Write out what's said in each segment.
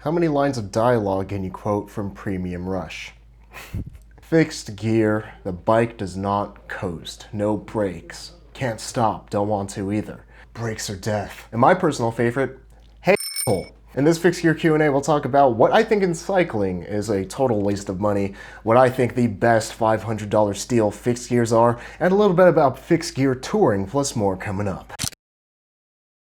How many lines of dialogue can you quote from Premium Rush? Fixed gear, the bike does not coast, no brakes. Can't stop, don't want to either. Brakes are death. And my personal favorite, hey hole. In this Fixed Gear Q&A, we'll talk about what I think in cycling is a total waste of money, what I think the best $500 steel fixed gears are, and a little bit about fixed gear touring, plus more coming up.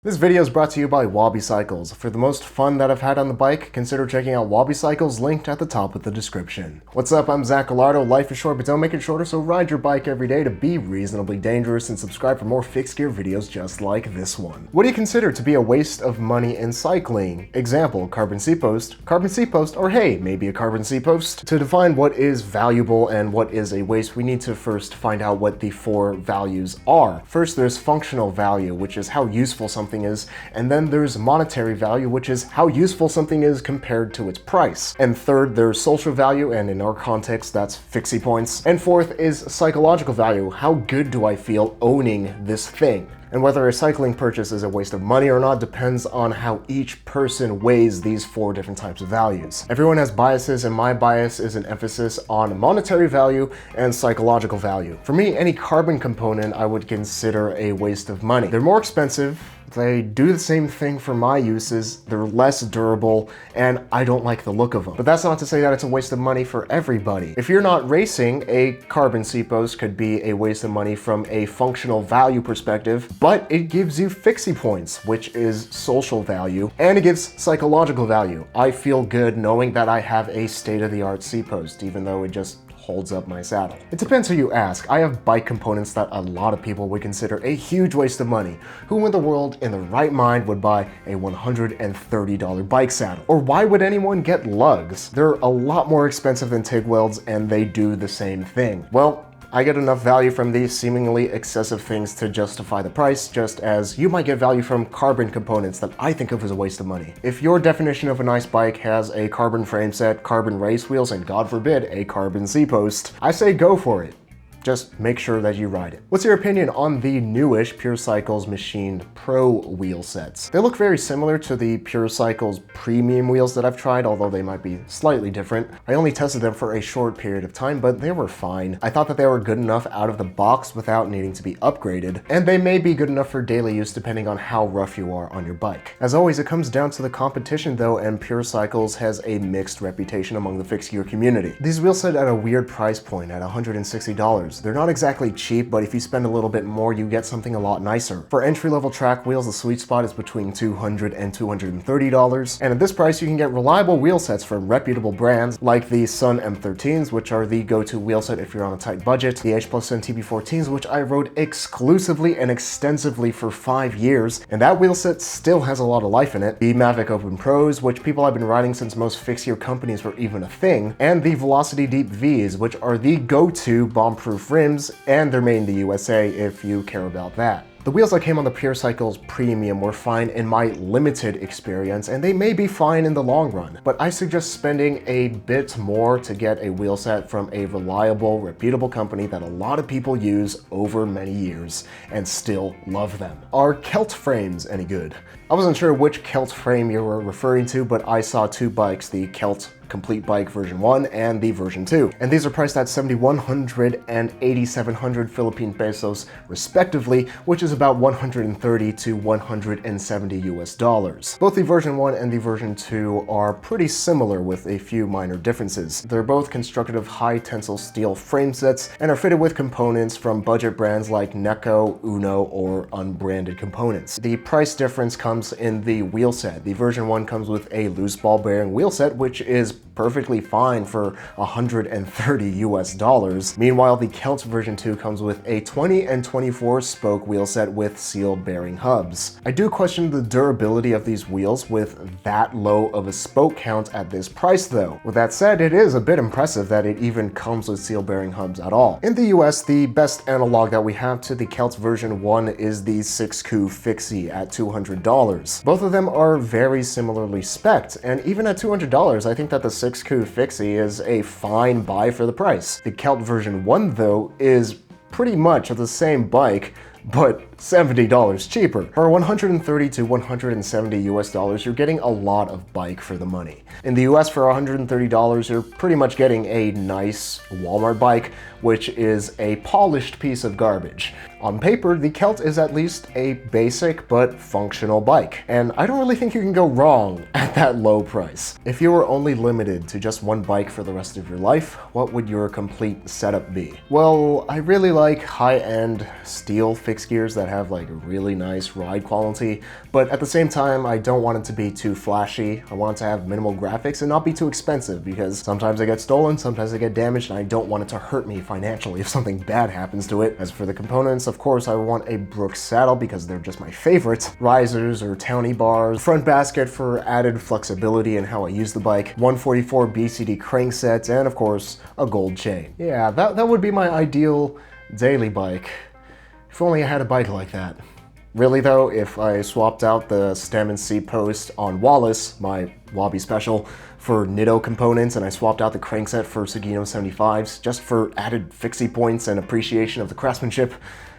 This video is brought to you by Wabi Cycles. For the most fun that I've had on the bike, consider checking out Wabi Cycles, linked at the top of the description. What's up, I'm Zach Gallardo. Life is short, but don't make it shorter, so ride your bike every day to be reasonably dangerous, and subscribe for more fixed gear videos just like this one. What do you consider to be a waste of money in cycling? Example, carbon seat post, or hey, maybe a carbon seat post. To define what is valuable and what is a waste, we need to first find out what the four values are. First, there's functional value, which is how useful something is, and then there's monetary value, which is how useful something is compared to its price. And third, there's social value, and in our context, that's Fixie points. And fourth is psychological value. How good do I feel owning this thing? And whether a cycling purchase is a waste of money or not depends on how each person weighs these four different types of values. Everyone has biases, and my bias is an emphasis on monetary value and psychological value. For me, any carbon component I would consider a waste of money. They're more expensive, they do the same thing for my uses, they're less durable, and I don't like the look of them. But that's not to say that it's a waste of money for everybody. If you're not racing, a carbon seat post could be a waste of money from a functional value perspective, but it gives you Fixie points, which is social value, and it gives psychological value. I feel good knowing that I have a state-of-the-art seat post, even though it just holds up my saddle. It depends who you ask. I have bike components that a lot of people would consider a huge waste of money. Who in the world in the right mind would buy a $130 bike saddle? Or why would anyone get lugs? They're a lot more expensive than TIG welds, and they do the same thing. Well, I get enough value from these seemingly excessive things to justify the price, just as you might get value from carbon components that I think of as a waste of money. If your definition of a nice bike has a carbon frame set, carbon race wheels, and God forbid, a carbon seat post, I say go for it. Just make sure that you ride it. What's your opinion on the newish Pure Cycles machined Pro wheel sets? They look very similar to the Pure Cycles premium wheels that I've tried, although they might be slightly different. I only tested them for a short period of time, but they were fine. I thought that they were good enough out of the box without needing to be upgraded, and they may be good enough for daily use depending on how rough you are on your bike. As always, it comes down to the competition though, and Pure Cycles has a mixed reputation among the fixed gear community. These wheels sit at a weird price point at $160. They're not exactly cheap, but if you spend a little bit more, you get something a lot nicer. For entry-level track wheels, the sweet spot is between $200 and $230, and at this price you can get reliable wheel sets from reputable brands like the Sun M13s, which are the go-to wheel set if you're on a tight budget, the H+N TB14s, which I rode exclusively and extensively for 5 years, and that wheel set still has a lot of life in it, the Mavic Open Pros, which people have been riding since most fixed gear companies were even a thing, and the Velocity Deep Vs, which are the go-to bomb-proof rims, and they're made in the USA if you care about that. The wheels that came on the Pure Cycles Premium were fine in my limited experience, and they may be fine in the long run, but I suggest spending a bit more to get a wheel set from a reliable, reputable company that a lot of people use over many years and still love them. Are Celt frames any good? I wasn't sure which Celt frame you were referring to, but I saw two bikes, the Celt Complete Bike version 1 and the version 2. And these are priced at 7,100 and 8,700 Philippine pesos respectively, which is about 130 to 170 US dollars. Both the version 1 and the version 2 are pretty similar with a few minor differences. They're both constructed of high tensile steel frame sets and are fitted with components from budget brands like Neko, Uno, or unbranded components. The price difference comes in the wheel set. The version 1 comes with a loose ball bearing wheel set, which is perfectly fine for 130 US dollars. Meanwhile, the Celt version 2 comes with a 20 and 24 spoke wheel set with seal bearing hubs. I do question the durability of these wheels with that low of a spoke count at this price though. With that said, it is a bit impressive that it even comes with seal bearing hubs at all. In the US, the best analog that we have to the Celt version 1 is the 6-coup Fixie at $200. Both of them are very similarly spec'd, and even at $200, I think that the 6-coup Fixie is a fine buy for the price. The Celt version 1 though is pretty much the same bike, but $70 cheaper. For $130 to $170 US, you're getting a lot of bike for the money. In the US, for $130, you're pretty much getting a nice Walmart bike, which is a polished piece of garbage. On paper, the Celt is at least a basic but functional bike, and I don't really think you can go wrong at that low price. If you were only limited to just one bike for the rest of your life, what would your complete setup be? Well, I really like high-end steel fixed gears that have like a really nice ride quality, but at the same time, I don't want it to be too flashy. I want it to have minimal graphics and not be too expensive, because sometimes they get stolen, sometimes they get damaged, and I don't want it to hurt me financially if something bad happens to it. As for the components, of course, I want a Brooks saddle because they're just my favorite. Risers or towny bars, front basket for added flexibility in how I use the bike, 144 BCD crankset, and of course, a gold chain. Yeah, that would be my ideal daily bike. If only I had a bike like that. Really though, if I swapped out the stem and seat post on Wallace, my Wabi Special, for Nitto components, and I swapped out the crankset for Sugino 75s just for added Fixie points and appreciation of the craftsmanship,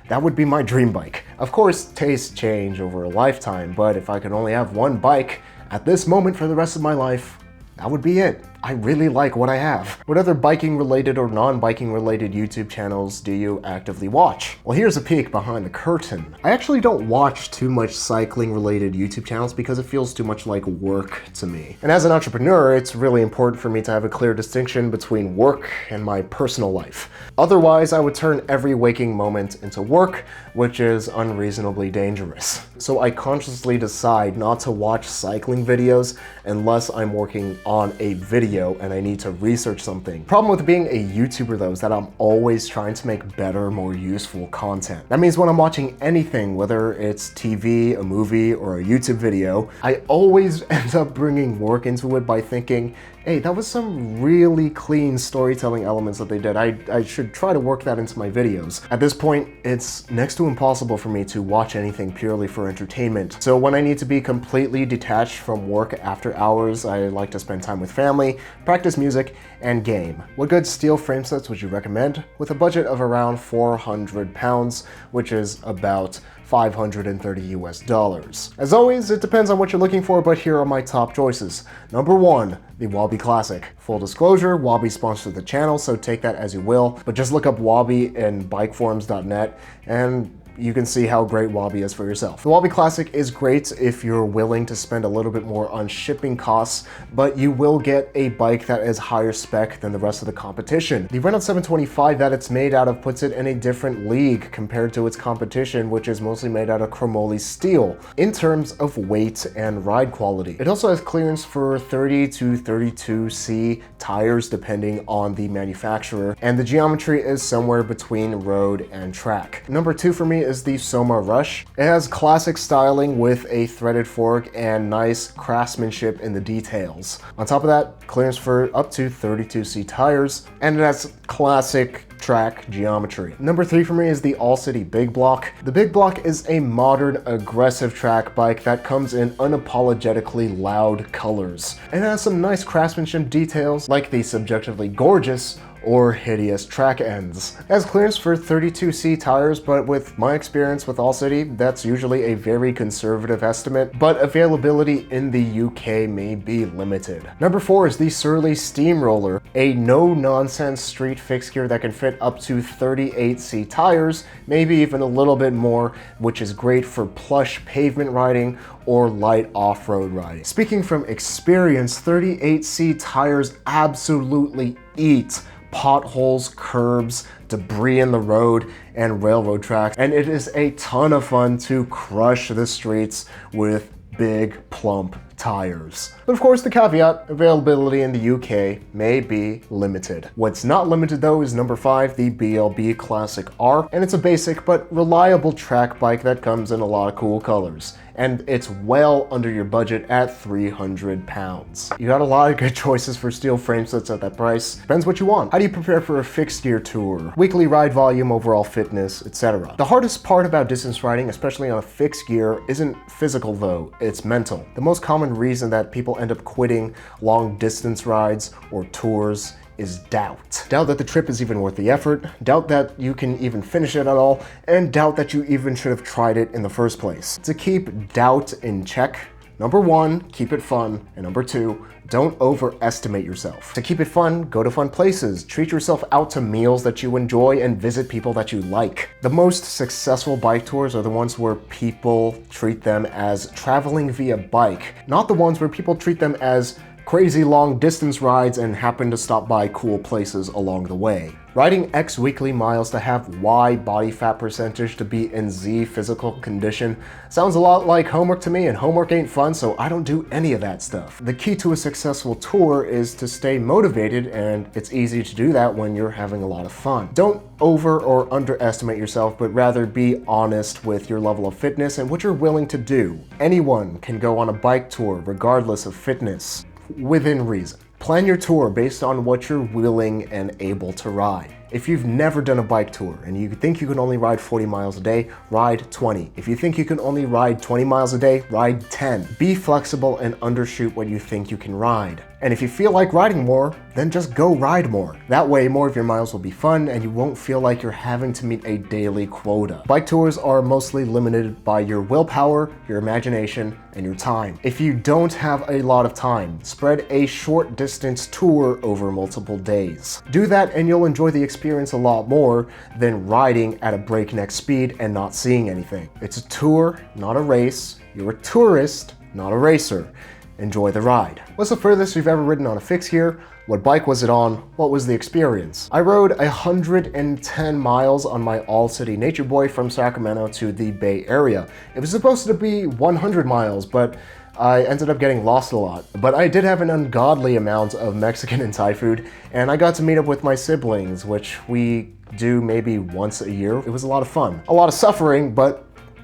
that would be my dream bike. Of course, tastes change over a lifetime, but if I could only have one bike at this moment for the rest of my life, that would be it. I really like what I have. What other biking related or non-biking related YouTube channels do you actively watch? Well, here's a peek behind the curtain. I actually don't watch too much cycling related YouTube channels because it feels too much like work to me. And as an entrepreneur, it's really important for me to have a clear distinction between work and my personal life. Otherwise, I would turn every waking moment into work, which is unreasonably dangerous. So I consciously decide not to watch cycling videos unless I'm working on a video and I need to research something. Problem with being a YouTuber though is that I'm always trying to make better, more useful content. That means when I'm watching anything, whether it's TV, a movie, or a YouTube video, I always end up bringing work into it by thinking, hey, that was some really clean storytelling elements that they did. I should try to work that into my videos. At this point, it's next to impossible for me to watch anything purely for entertainment. So when I need to be completely detached from work after hours, I like to spend time with family, practice music, and game. What good steel frame sets would you recommend? With a budget of around £400, which is about $530 US. As always, it depends on what you're looking for, but here are my top choices. Number 1, the Wabi Classic. Full disclosure, Wabi sponsored the channel, so take that as you will, but just look up Wabi in bikeforums.net and you can see how great Wabi is for yourself. The Wabi Classic is great if you're willing to spend a little bit more on shipping costs, but you will get a bike that is higher spec than the rest of the competition. The Renault 725 that it's made out of puts it in a different league compared to its competition, which is mostly made out of chromoly steel, in terms of weight and ride quality. It also has clearance for 30 to 32C tires depending on the manufacturer, and the geometry is somewhere between road and track. Number 2 for me is the Soma Rush. It has classic styling with a threaded fork and nice craftsmanship in the details. On top of that, clearance for up to 32C tires, and it has classic track geometry. Number 3 for me is the All City Big Block. The Big Block is a modern, aggressive track bike that comes in unapologetically loud colors. And it has some nice craftsmanship details like the subjectively gorgeous or hideous track ends. It has clearance for 32C tires, but with my experience with All City, that's usually a very conservative estimate, but availability in the UK may be limited. Number 4 is the Surly Steamroller, a no-nonsense street fixed gear that can fit up to 38C tires, maybe even a little bit more, which is great for plush pavement riding or light off-road riding. Speaking from experience, 38C tires absolutely eat potholes, curbs, debris in the road, and railroad tracks, and it is a ton of fun to crush the streets with big, plump tires. But of course, the caveat, availability in the UK may be limited. What's not limited though is number 5, the BLB Classic R, and it's a basic but reliable track bike that comes in a lot of cool colors. And it's well under your budget at £300. You got a lot of good choices for steel frame sets at that price. Depends what you want. How do you prepare for a fixed gear tour, weekly ride volume, overall fitness, etc. The hardest part about distance riding, especially on a fixed gear, isn't physical though, it's mental. The most common reason that people end up quitting long distance rides or tours is doubt. Doubt that the trip is even worth the effort, doubt that you can even finish it at all, and doubt that you even should have tried it in the first place. To keep doubt in check, number 1, keep it fun, and number 2, don't overestimate yourself. To keep it fun, go to fun places, treat yourself out to meals that you enjoy, and visit people that you like. The most successful bike tours are the ones where people treat them as traveling via bike, not the ones where people treat them as crazy long distance rides and happen to stop by cool places along the way. Riding X weekly miles to have Y body fat percentage to be in Z physical condition sounds a lot like homework to me, and homework ain't fun, so I don't do any of that stuff. The key to a successful tour is to stay motivated, and it's easy to do that when you're having a lot of fun. Don't over or underestimate yourself, but rather be honest with your level of fitness and what you're willing to do. Anyone can go on a bike tour regardless of fitness, within reason. Plan your tour based on what you're willing and able to ride. If you've never done a bike tour and you think you can only ride 40 miles a day, ride 20. If you think you can only ride 20 miles a day, ride 10. Be flexible and undershoot what you think you can ride. And if you feel like riding more, then just go ride more. That way, more of your miles will be fun and you won't feel like you're having to meet a daily quota. Bike tours are mostly limited by your willpower, your imagination, and your time. If you don't have a lot of time, spread a short distance tour over multiple days. Do that and you'll enjoy the experience a lot more than riding at a breakneck speed and not seeing anything. It's a tour, not a race. You're a tourist, not a racer. Enjoy the ride. What's the furthest you've ever ridden on a fixed gear? What bike was it on? What was the experience? I rode 110 miles on my all-city Nature Boy from Sacramento to the Bay Area. It was supposed to be 100 miles, but I ended up getting lost a lot. But I did have an ungodly amount of Mexican and Thai food, and I got to meet up with my siblings, which we do maybe once a year. It was a lot of fun. A lot of suffering, but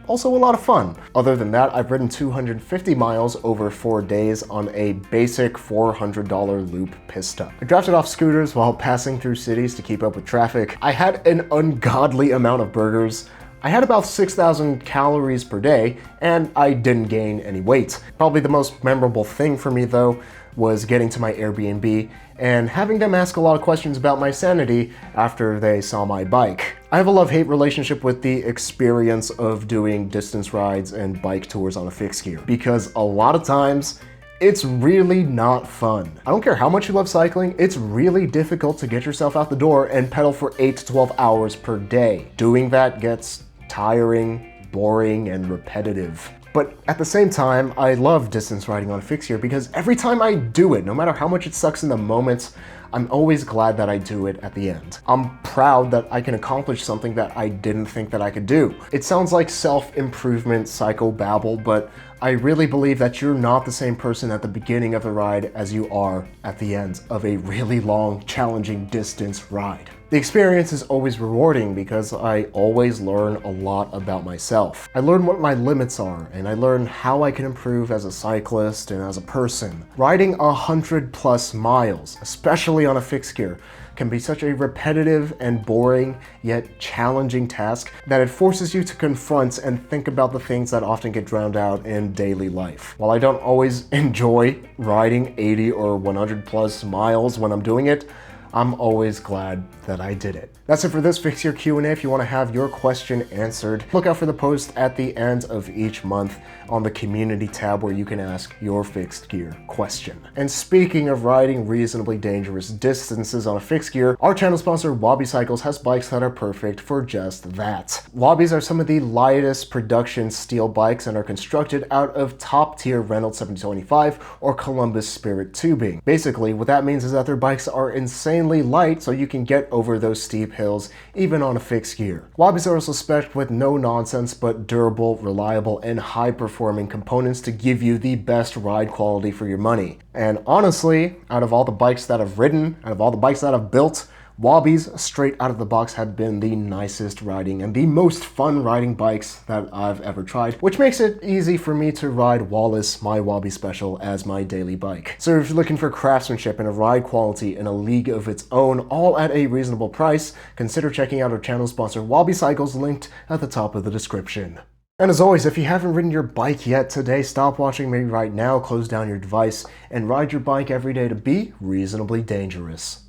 also a lot of fun. Other than that, I've ridden 250 miles over 4 days on a basic $400 loop pista. I drafted off scooters while passing through cities to keep up with traffic. I had an ungodly amount of burgers. I had about 6,000 calories per day, and I didn't gain any weight. Probably the most memorable thing for me, though, was getting to my Airbnb and having them ask a lot of questions about my sanity after they saw my bike. I have a love-hate relationship with the experience of doing distance rides and bike tours on a fixed gear, because a lot of times, it's really not fun. I don't care how much you love cycling, it's really difficult to get yourself out the door and pedal for 8 to 12 hours per day. Doing that gets tiring, boring, and repetitive. But at the same time, I love distance riding on a fixed gear because every time I do it, no matter how much it sucks in the moment, I'm always glad that I do it at the end. I'm proud that I can accomplish something that I didn't think that I could do. It sounds like self-improvement psychobabble, but I really believe that you're not the same person at the beginning of the ride as you are at the end of a really long, challenging distance ride. The experience is always rewarding because I always learn a lot about myself. I learn what my limits are, and I learn how I can improve as a cyclist and as a person. Riding 100+ miles, especially on a fixed gear, can be such a repetitive and boring yet challenging task that it forces you to confront and think about the things that often get drowned out in daily life. While I don't always enjoy riding 80 or 100+ miles when I'm doing it, I'm always glad that I did it. That's it for this Fix Your Q&A. If you want to have your question answered, look out for the post at the end of each month on the community tab where you can ask your fixed gear question. And speaking of riding reasonably dangerous distances on a fixed gear, our channel sponsor Wabi Cycles has bikes that are perfect for just that. Wabis are some of the lightest production steel bikes and are constructed out of top tier Reynolds 725 or Columbus Spirit tubing. Basically, what that means is that their bikes are insanely light so you can get over those steep hills even on a fixed gear. Wabis are also spec'd with no nonsense but durable, reliable, and high performing components to give you the best ride quality for your money. And honestly, out of all the bikes that I've ridden, out of all the bikes that I've built, Wabis straight out of the box have been the nicest riding and the most fun riding bikes that I've ever tried, which makes it easy for me to ride Wallace, my Wabi Special, as my daily bike. So if you're looking for craftsmanship and a ride quality in a league of its own, all at a reasonable price, consider checking out our channel sponsor Wabi Cycles, linked at the top of the description. And as always, if you haven't ridden your bike yet today, stop watching me right now, close down your device, and ride your bike every day to be reasonably dangerous.